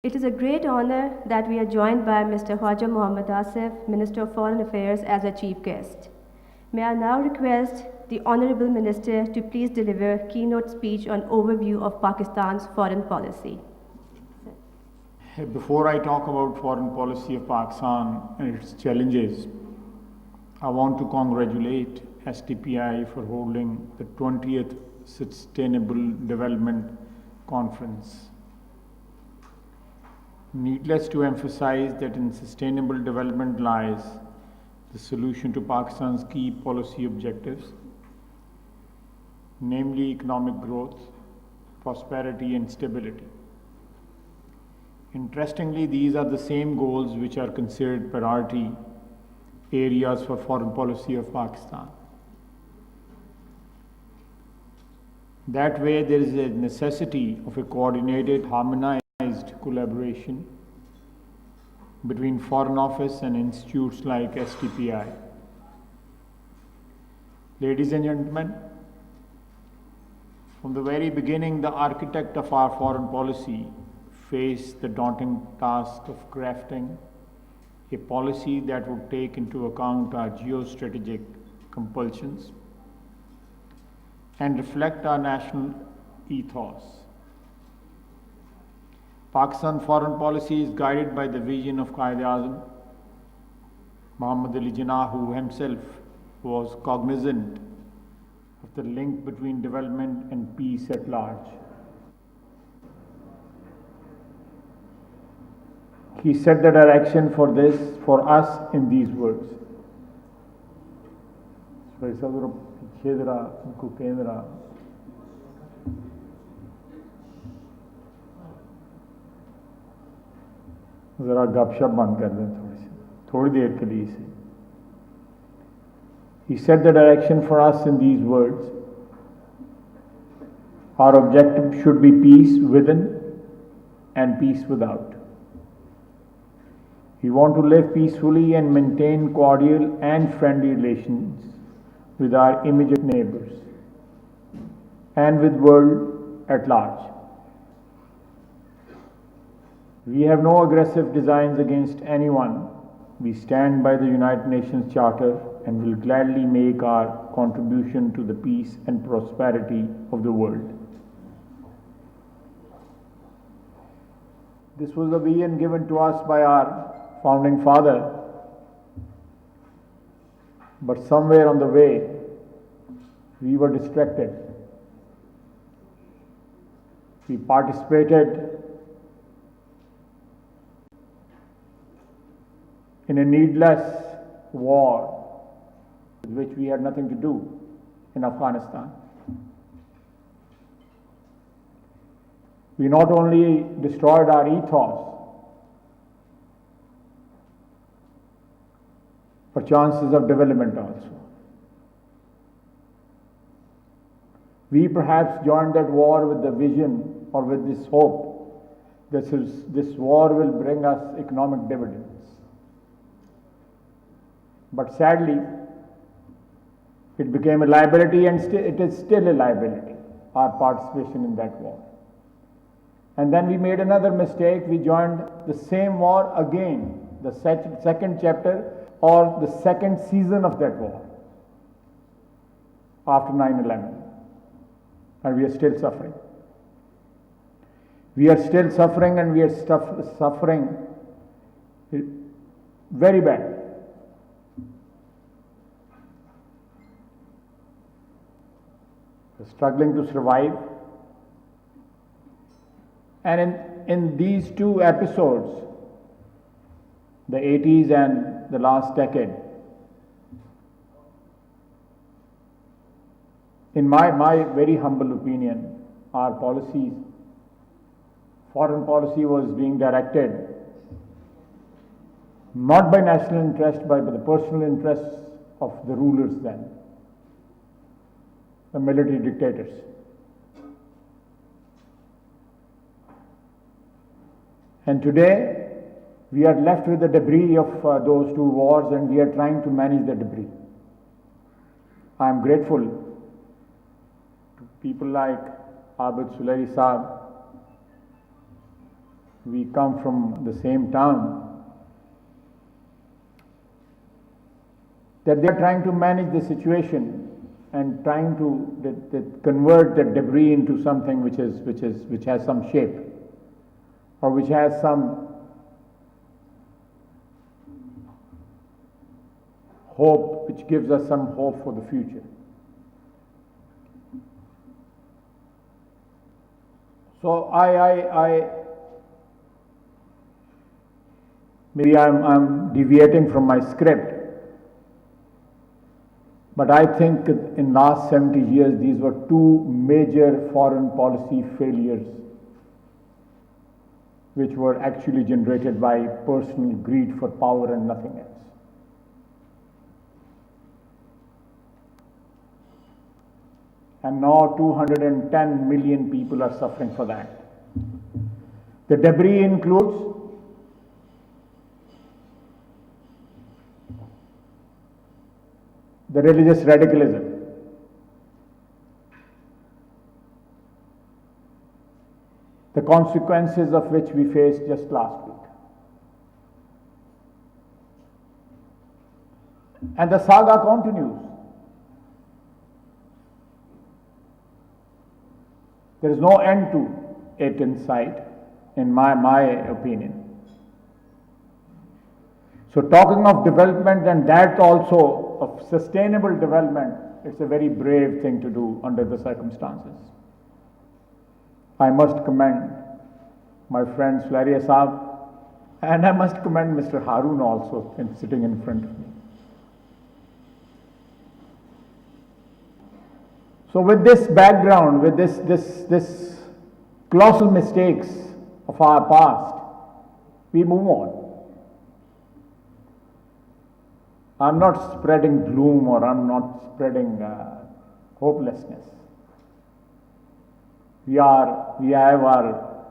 It is a great honor that we are joined by Mr. Khawaja Asif, Minister of Foreign Affairs, as our chief guest. May I now request the Honorable Minister to please deliver a keynote speech on overview of Pakistan's foreign policy. Before I talk about foreign policy of Pakistan and its challenges, I want to congratulate SDPI for holding the 20th Sustainable Development Conference. Needless to emphasize that in sustainable development lies the solution to Pakistan's key policy objectives, namely economic growth, prosperity and stability. Interestingly, these are the same goals which are considered priority areas for foreign policy of Pakistan. That way, there is a necessity of a coordinated, harmonized collaboration between Foreign Office and institutes like SDPI. Ladies and gentlemen, from the very beginning, the architect of our foreign policy faced the daunting task of crafting a policy that would take into account our geostrategic compulsions and reflect our national ethos. Pakistan foreign policy is guided by the vision of Quaid Azam, Muhammad Ali Jinnah, who himself was cognizant of the link between development and peace at large. He set the direction for this for us in these words. ज़रा गपशप बंद कर दें थोड़ी देर के लिए से. He set the direction for us in these words. Our objective should be peace within and peace without. We want to live peacefully and maintain cordial and friendly relations with our immediate neighbors and with the world at large. We have no aggressive designs against anyone. We stand by the United Nations Charter and will gladly make our contribution to the peace and prosperity of the world. This was the vision given to us by our founding father, but somewhere on the way we were distracted. We participated in a needless war with which we had nothing to do in Afghanistan. We not only destroyed our ethos, but chances of development also. We perhaps joined that war with the vision or with this hope that this war will bring us economic dividends. But sadly, it became a liability, and it is still a liability, our participation in that war. And then we made another mistake. We joined the same war again, the second chapter or the second season of that war after 9/11. And we are still suffering. We are still suffering, and we are suffering very bad. Struggling to survive. And in these two episodes, the 80s and the last decade, in my very humble opinion, our policies, foreign policy was being directed not by national interest, but by the personal interests of the rulers then, the military dictators. And today, we are left with the debris of those two wars, and we are trying to manage the debris. I am grateful to people like Abid Suleri Saab, we come from the same town, that they are trying to manage the situation and trying to convert the debris into something which has some shape, or which has some hope, which gives us some hope for the future. So maybe I'm deviating from my script, but I think in last 70 years these were two major foreign policy failures which were actually generated by personal greed for power and nothing else. And now 210 million people are suffering for that. The debris includes the religious radicalism, the consequences of which we faced just last week. And the saga continues. There is no end to it in sight, in my opinion. So talking of development, and that also of sustainable development, it's a very brave thing to do under the circumstances. I must commend my friend Khawaja Asif, and I must commend Mr. Harun also sitting in front of me. So with this background, with this colossal mistakes of our past, we move on. I'm not spreading gloom, or I'm not spreading hopelessness. We have our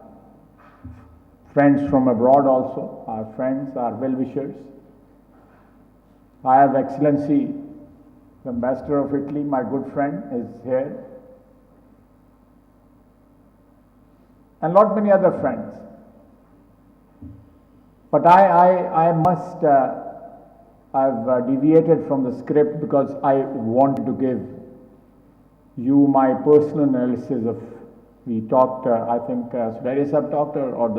friends from abroad also, our friends, our well-wishers. I have Excellency, the Ambassador of Italy, my good friend, is here. And lot many other friends. But I've deviated from the script because I wanted to give you my personal analysis of, we talked, I think Khawaja Asif talked, or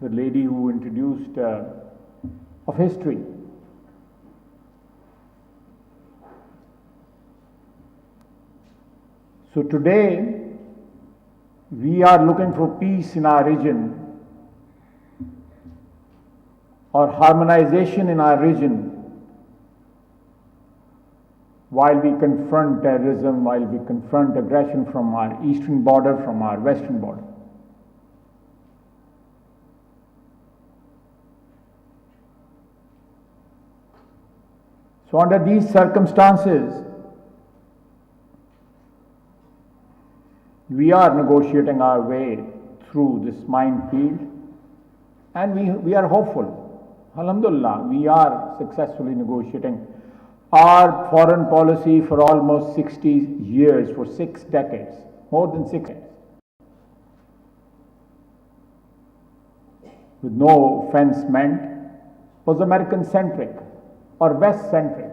the lady who introduced, of history. So today, we are looking for peace in our region, or harmonization in our region, while we confront terrorism, while we confront aggression from our eastern border, from our western border. So under these circumstances, we are negotiating our way through this minefield, and we are hopeful. Alhamdulillah, we are successfully negotiating our foreign policy for almost 60 years, for 6 decades, more than 6 decades. With no offense meant, was American-centric or West-centric.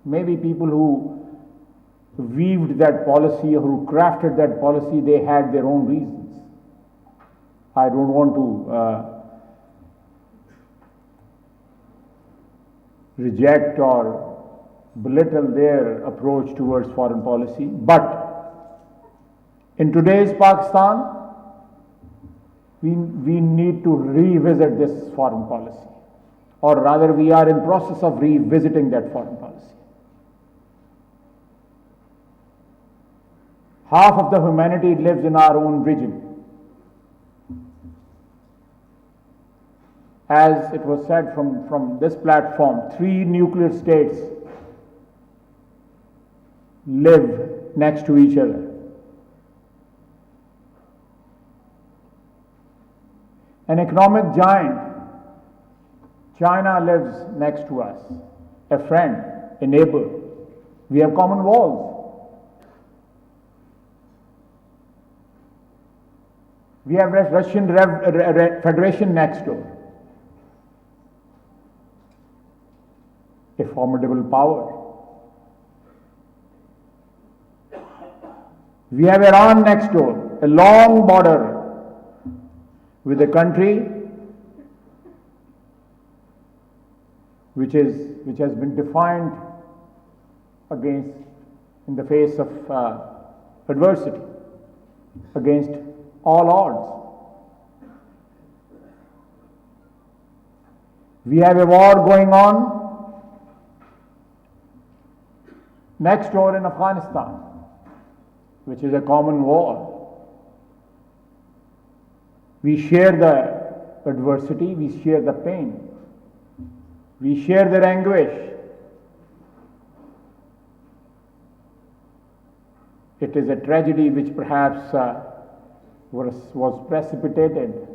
Maybe people who weaved that policy, or who crafted that policy, they had their own reasons. I don't want to reject or belittle their approach towards foreign policy, but in today's Pakistan, we need to revisit this foreign policy, or rather we are in process of revisiting that foreign policy. Half of the humanity lives in our own region. As it was said from this platform, 3 nuclear states live next to each other. An economic giant, China, lives next to us, a friend, a neighbor. We have common walls. We have Russian Federation next door, a formidable power. We have Iran next door, a long border with a country which has been defined against in the face of adversity, against all odds. We have a war going on next door in Afghanistan, which is a common war. We share the adversity, we share the pain, we share their anguish. It is a tragedy which perhaps was precipitated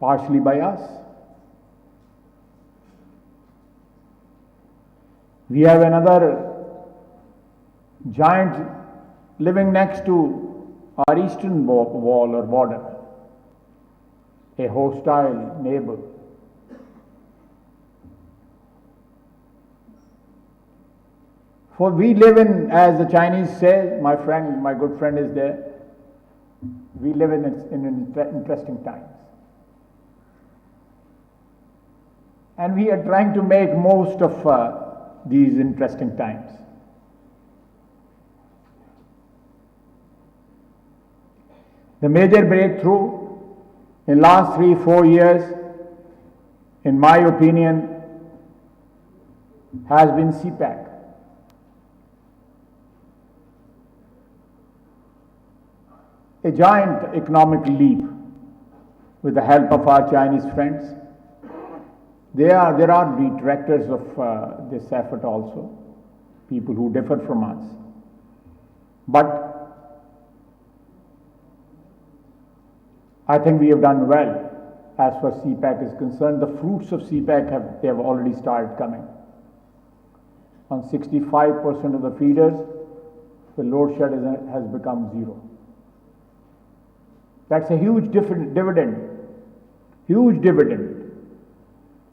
partially by us. We have another giant living next to our eastern wall or border, a hostile neighbor. For we live in, as the Chinese say, my good friend is there, we live in interesting times. And we are trying to make most of these interesting times. The major breakthrough in last 3-4 years, in my opinion, has been CPEC. A giant economic leap with the help of our Chinese friends. There are detractors of this effort also, people who differ from us. But I think we have done well as far as CPEC is concerned. The fruits of CPEC have already started coming. On 65% of the feeders, the load shed has become zero. That's a huge dividend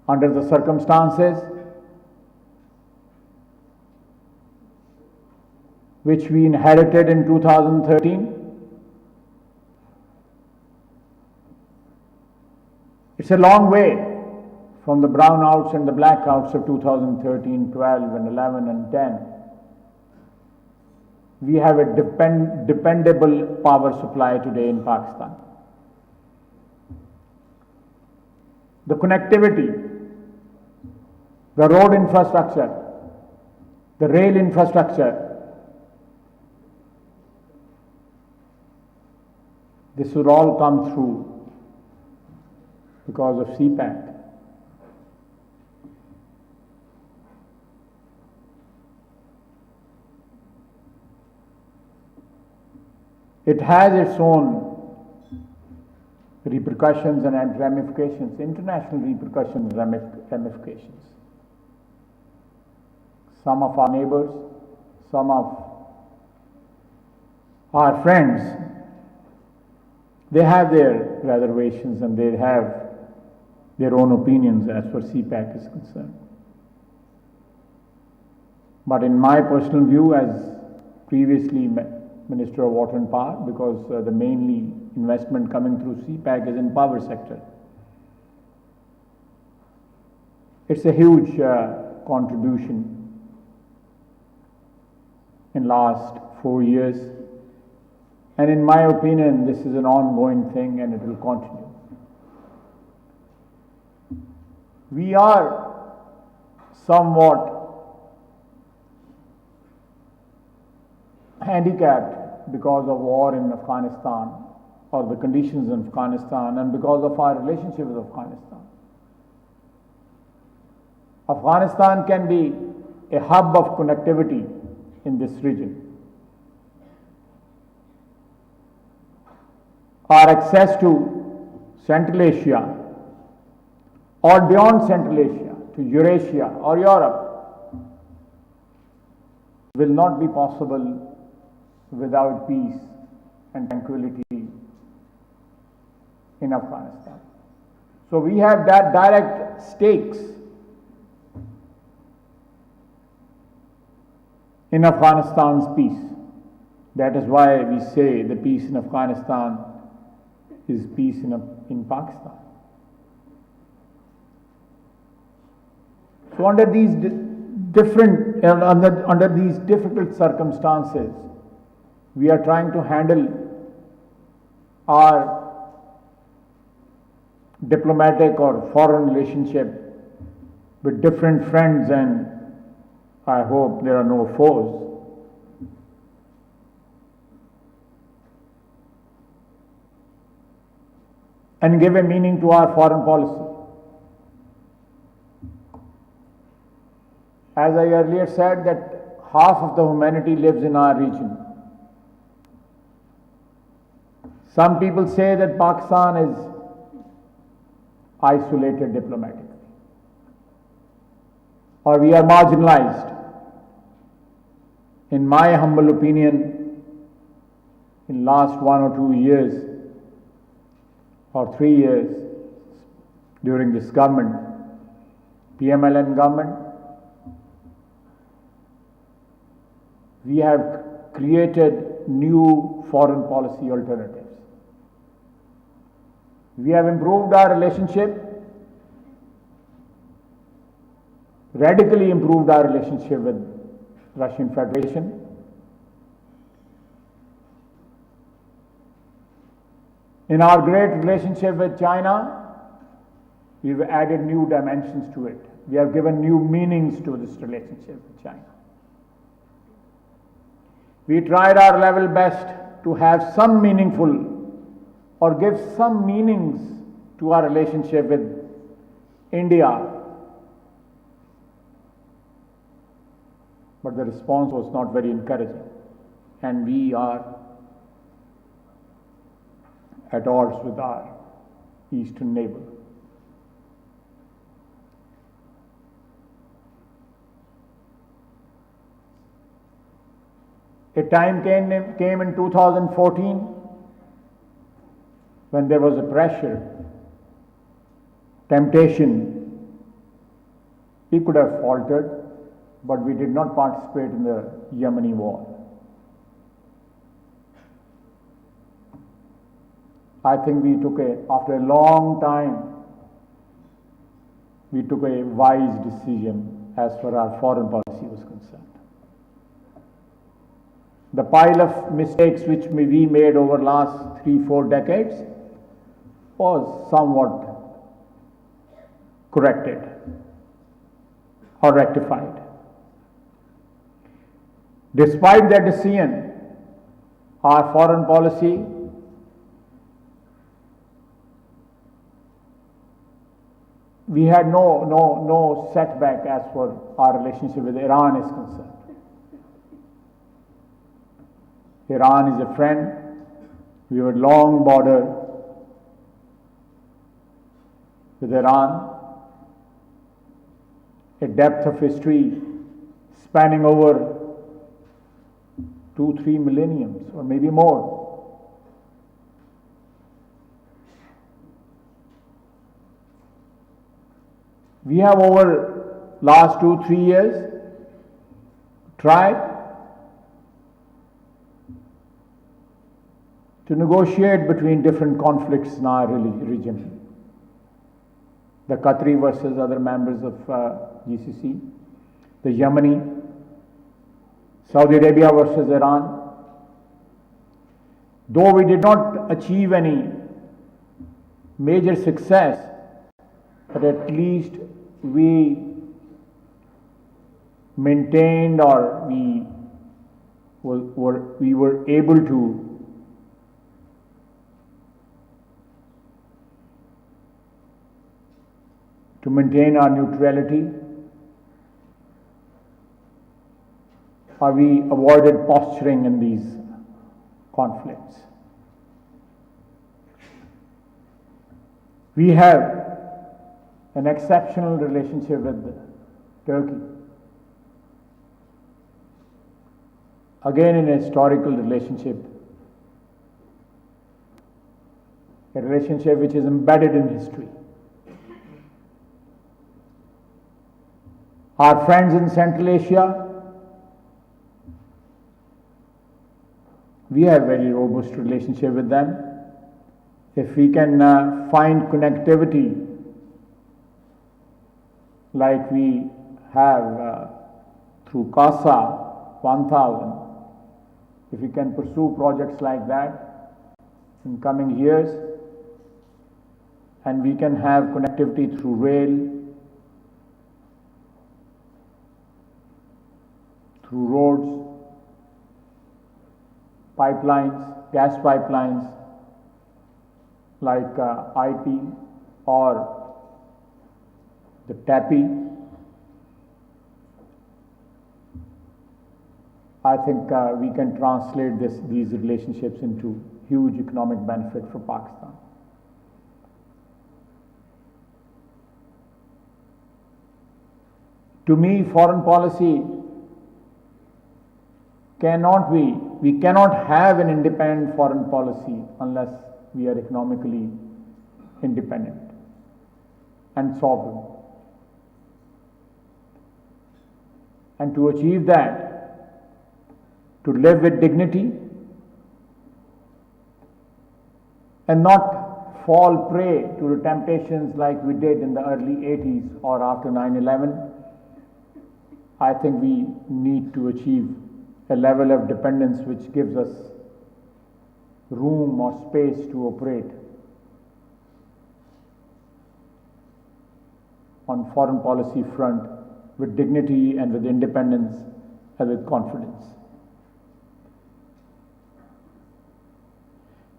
under the circumstances which we inherited in 2013. It's a long way from the brownouts and the blackouts of 2013, 12 and 11 and 10. We have a dependable power supply today in Pakistan. The connectivity, the road infrastructure, the rail infrastructure, this will all come through because of CPEC. It has its own repercussions and ramifications, international repercussions and ramifications. Some of our neighbors, some of our friends, they have their reservations and they have their own opinions as far as CPEC is concerned. But in my personal view, as previously Minister of Water and Power, because the mainly investment coming through CPEC is in power sector. It's a huge contribution in last 4 years, and in my opinion this is an ongoing thing and it will continue. We are somewhat handicapped because of war in Afghanistan or the conditions in Afghanistan and because of our relationship with Afghanistan. Afghanistan can be a hub of connectivity in this region. Our access to Central Asia or beyond Central Asia to Eurasia or Europe will not be possible without peace and tranquility in Afghanistan. So we have that direct stakes in Afghanistan's peace. That is why we say the peace in Afghanistan is peace in Pakistan. So under these under these difficult circumstances, we are trying to handle our diplomatic or foreign relationship with different friends, and I hope there are no foes. And give a meaning to our foreign policy. As I earlier said, that half of the humanity lives in our region. Some people say that Pakistan is isolated diplomatically, or we are marginalized. In my humble opinion, in last 1 or 2 years or 3 years during this government, PMLN government, we have created new foreign policy alternatives. We have improved our relationship, radically improved our relationship with Russian Federation. In our great relationship with China, we've added new dimensions to it. We have given new meanings to this relationship with China. We tried our level best to have some meaningful or give some meanings to our relationship with India. But the response was not very encouraging, and we are at odds with our eastern neighbor. A time came in 2014 when there was a pressure, temptation. We could have faltered, but we did not participate in the Yemeni war. I think after a long time, we took a wise decision as far as our foreign policy was concerned. The pile of mistakes which we made over the last 3-4 decades was somewhat corrected or rectified. Despite that decision, our foreign policy we had no setback as far as our relationship with Iran is concerned. Iran is a friend. We have a long border with Iran, a depth of history spanning over 2-3 millenniums or maybe more. We have over last 2-3 years tried to negotiate between different conflicts in our region. The Qatari versus other members of GCC, the Yemeni, Saudi Arabia versus Iran. Though we did not achieve any major success, but at least we maintained, or we were able to maintain our neutrality, or we avoided posturing in these conflicts. We have an exceptional relationship with Turkey. again in a historical relationship, a relationship which is embedded in history. Our friends in Central Asia, we have very robust relationship with them. If we can find connectivity like we have through CASA 1000, if we can pursue projects like that in coming years, and we can have connectivity through rail, through roads, pipelines, gas pipelines like IP or the TAPI, I think we can translate these relationships into huge economic benefit for Pakistan. To me, foreign policy we cannot have an independent foreign policy unless we are economically independent and sovereign. And to achieve that, to live with dignity and not fall prey to the temptations like we did in the early 80s or after 9/11, I think we need to achieve a level of dependence which gives us room or space to operate on foreign policy front with dignity and with independence and with confidence.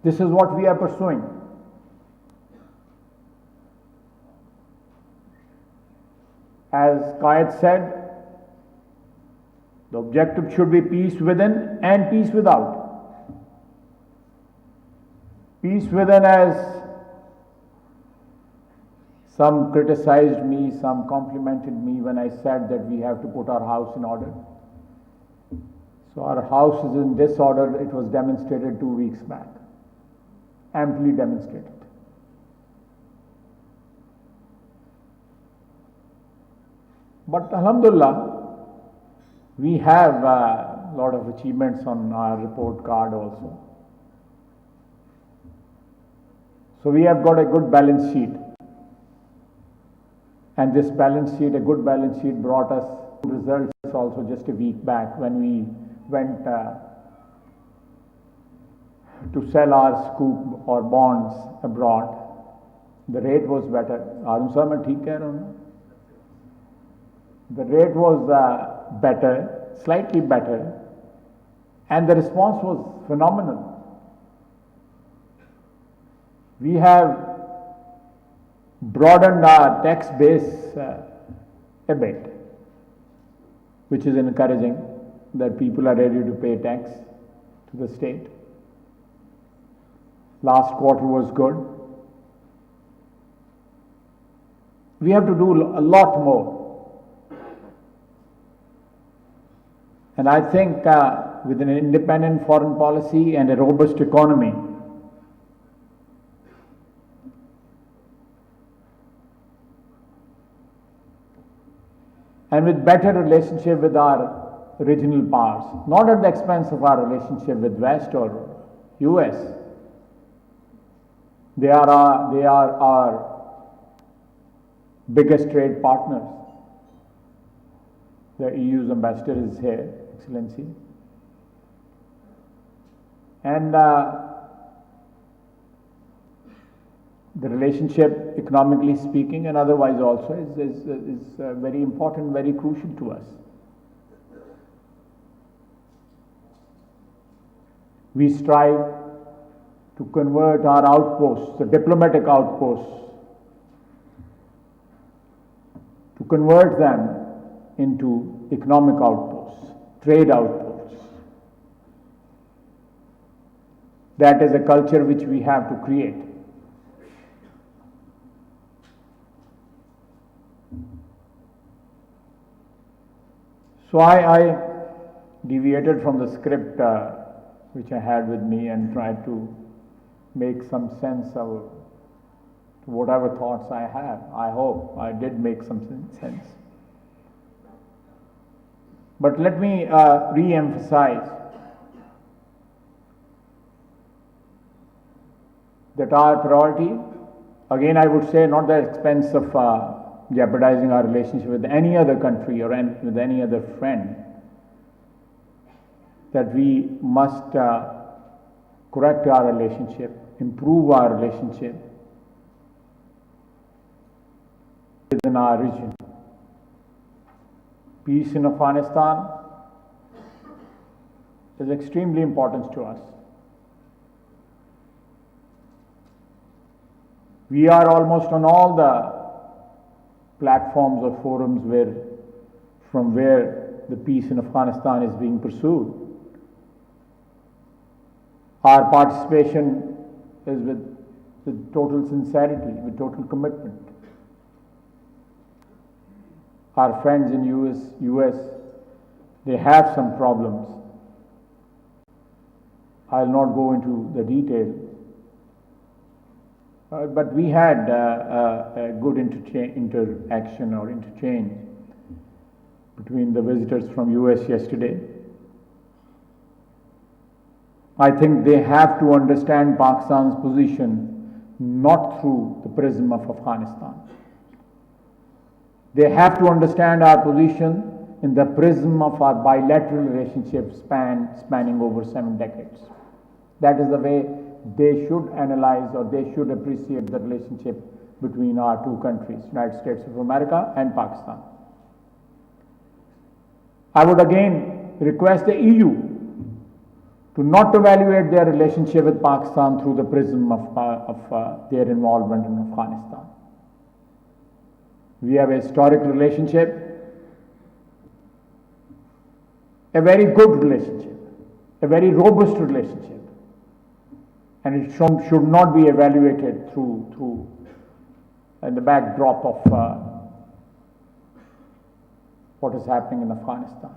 This is what we are pursuing. As Qaid said, the objective should be peace within and peace without. Peace within, as some criticized me, some complimented me when I said that we have to put our house in order. So our house is in disorder. It was demonstrated 2 weeks back, amply demonstrated. But Alhamdulillah, we have a lot of achievements on our report card also. So we have got a good balance sheet. And this balance sheet, a good balance sheet, brought us results also just a week back when we went to sell our scoop or bonds abroad. The rate was better. Arun sir, मैं ठीक कह रहा हूँ? The rate was better, slightly better, and the response was phenomenal. We have broadened our tax base a bit, which is encouraging that people are ready to pay tax to the state. Last quarter was good. We have to do a lot more. And I think with an independent foreign policy and a robust economy, and with better relationship with our regional powers, not at the expense of our relationship with West or US. They are our biggest trade partners. The EU's ambassador is here, Excellency. And the relationship, economically speaking and otherwise also, is very important, very crucial to us. We strive to convert our outposts, the diplomatic outposts, to convert them into economic outposts, trade outposts. That is a culture which we have to create. So deviated from the script which I had with me and tried to make some sense of whatever thoughts I have. I hope I did make some sense. But let me re-emphasize that our priority, again I would say, not at the expense of jeopardizing our relationship with any other country or with any other friend, that we must correct our relationship, improve our relationship within our region. Peace in Afghanistan is extremely important to us. We are almost on all the platforms or forums from where the peace in Afghanistan is being pursued. Our participation is with total sincerity, with total commitment. Our friends in US, they have some problems. I'll not go into the detail. But we had a good interaction or interchange between the visitors from US yesterday. I think they have to understand Pakistan's position not through the prism of Afghanistan. They have to understand our position in the prism of our bilateral relationship spanning over 7 decades. That is the way they should analyze or they should appreciate the relationship between our two countries, United States of America and Pakistan. I would again request the EU to not evaluate their relationship with Pakistan through the prism of their involvement in Afghanistan. We have a historic relationship, a very good relationship, a very robust relationship, and it should not be evaluated through in the backdrop of what is happening in Afghanistan.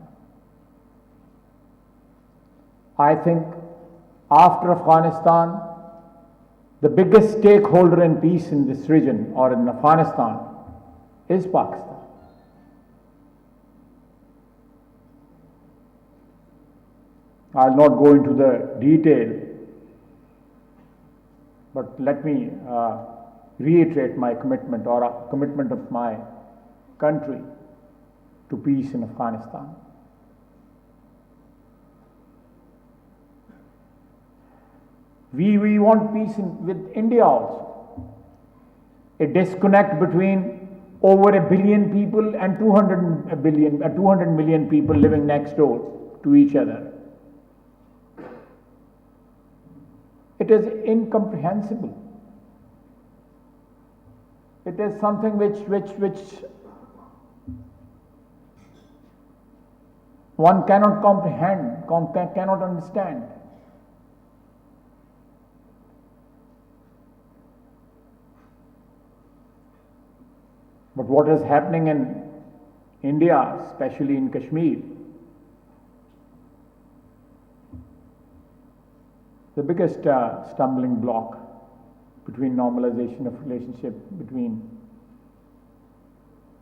I think after Afghanistan, the biggest stakeholder in peace in this region or in Afghanistan is Pakistan. I'll not go into the detail, but let me reiterate my commitment or a commitment of my country to peace in Afghanistan. We want peace with India also. A disconnect between over 1 billion people and 200 million people living next door to each other. It is incomprehensible. It is something which one cannot comprehend, cannot understand. But what is happening in India, especially in Kashmir, the biggest stumbling block between normalization of relationship between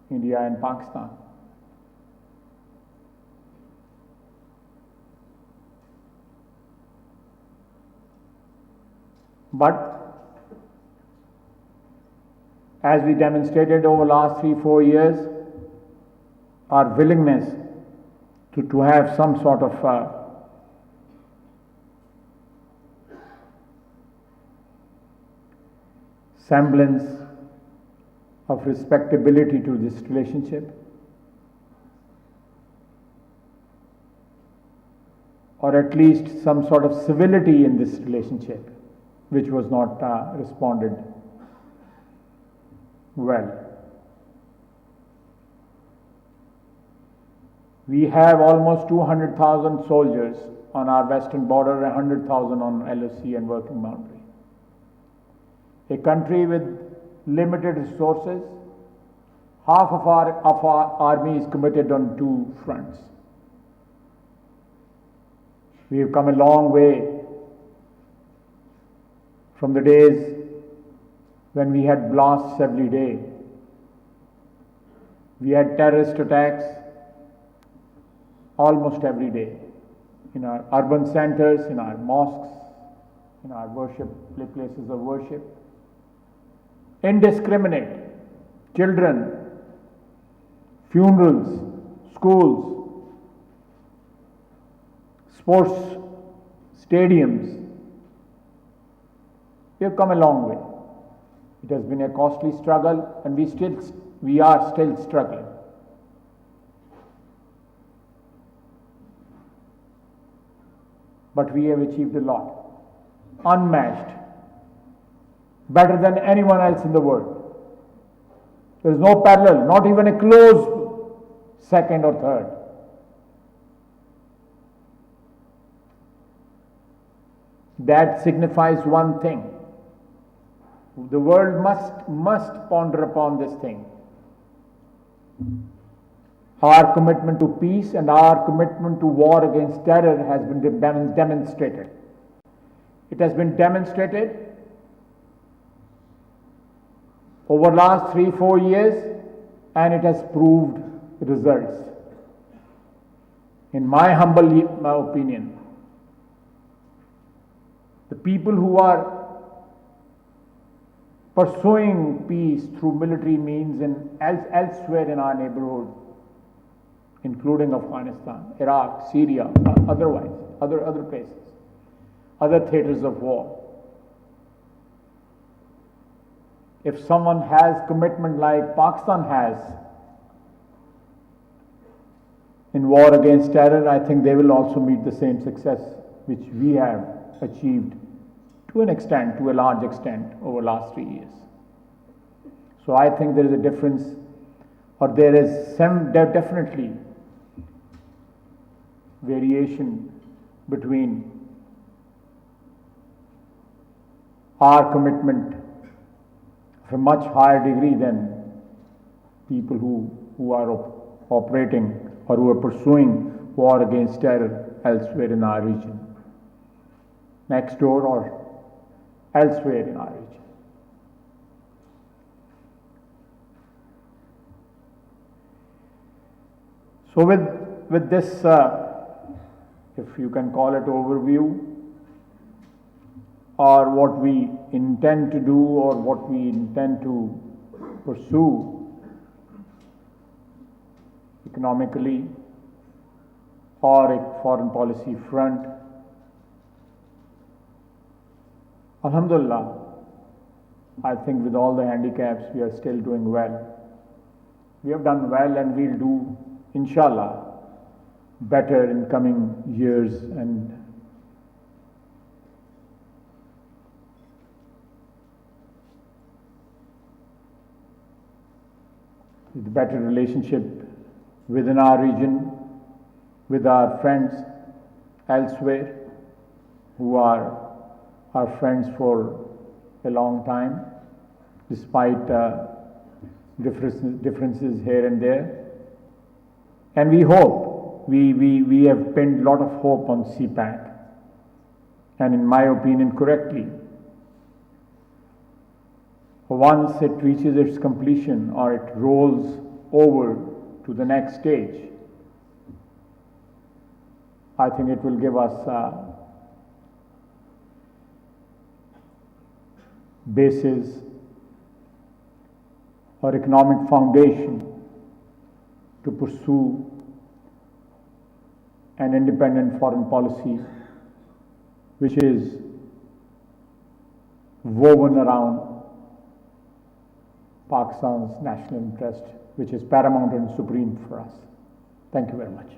India and Pakistan. But as we demonstrated over the last 3-4 years, our willingness to have some sort of semblance of respectability to this relationship, or at least some sort of civility in this relationship, which was not responded well. We have almost 200,000 soldiers on our western border, 100,000 on LOC and working boundary. A country with limited resources, half of our army is committed on 2 fronts. We have come a long way from the days when we had blasts every day. We had terrorist attacks almost every day in our urban centers, in our mosques, in our places of worship. Indiscriminate. Children, funerals, schools, sports stadiums. We have come a long way. It has been a costly struggle, and we are still struggling. But we have achieved a lot, unmatched, better than anyone else in the world. There is no parallel, not even a close second or third. That signifies one thing. The world must ponder upon this thing. Our commitment to peace and our commitment to war against terror has been demonstrated. It has been demonstrated over the last 3-4 years, and it has proved results. In my humble opinion, the people who are pursuing peace through military means elsewhere in our neighborhood, including Afghanistan, Iraq, Syria, otherwise, other places, other theaters of war. If someone has commitment like Pakistan has in war against terror, I think they will also meet the same success which we have achieved to a large extent over the last 3 years. So I think there is a difference, or there is definitely variation between our commitment of a much higher degree than people who are operating or who are pursuing war against terror elsewhere in our region, next door or elsewhere in our region. So with this, if you can call it overview, or what we intend to do or what we intend to pursue economically or a foreign policy front, Alhamdulillah, I think with all the handicaps we are still doing well. We have done well and we'll do, inshallah, better in coming years, and with better relationship within our region, with our friends elsewhere who are our friends for a long time, despite differences here and there. And we hope, we have pinned a lot of hope on CPAC, and in my opinion correctly. Once it reaches its completion or it rolls over to the next stage, I think it will give us basis or economic foundation to pursue an independent foreign policy which is woven around Pakistan's national interest, which is paramount and supreme for us. Thank you very much.